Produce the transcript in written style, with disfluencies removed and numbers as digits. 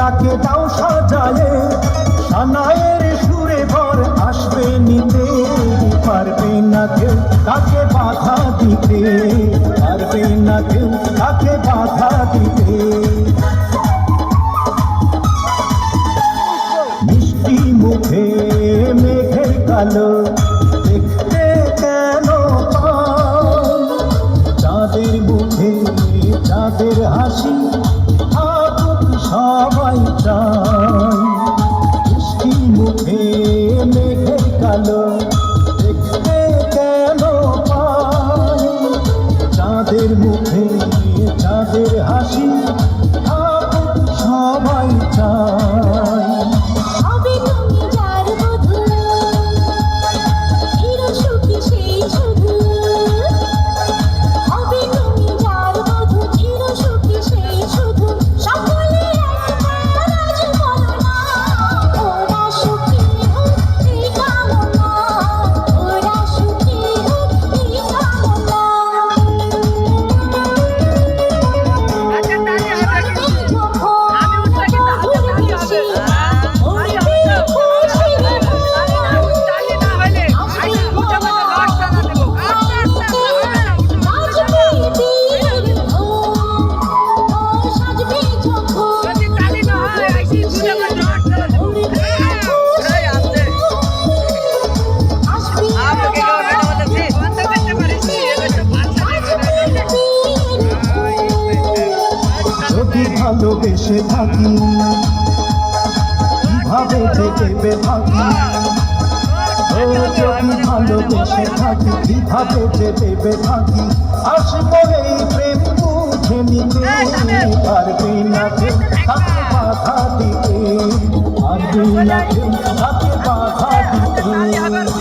তাকে দাও সাজায়ে সানায়ের সুরে ভর আসবে নিতে পারবে না কেউ তাকে বাধা দিতে পারবে না কেউ তাকে বাধা দিতে মিষ্টি মুখে মেঘের কালো দেখতে কেন চাঁদের মুখে চাঁদের হাসি থাকুক সবাই চায় মিষ্টি মুখে মেঘের কালো দেখতে কেন পায় চাঁদের মুখে চাঁদের হাসি থাকুক সবাই চায় ভালোবেসে থাকি কিভাবে যেতে থাকি ও যদি ভালোবেসে থাকি কিভাবে যেতে থাকি আসবো এই প্রেম বুঝে নিতে পারবে না কেউ তাকে বাধা দিতে পারবে না কেউ তাকে বাধা দিতে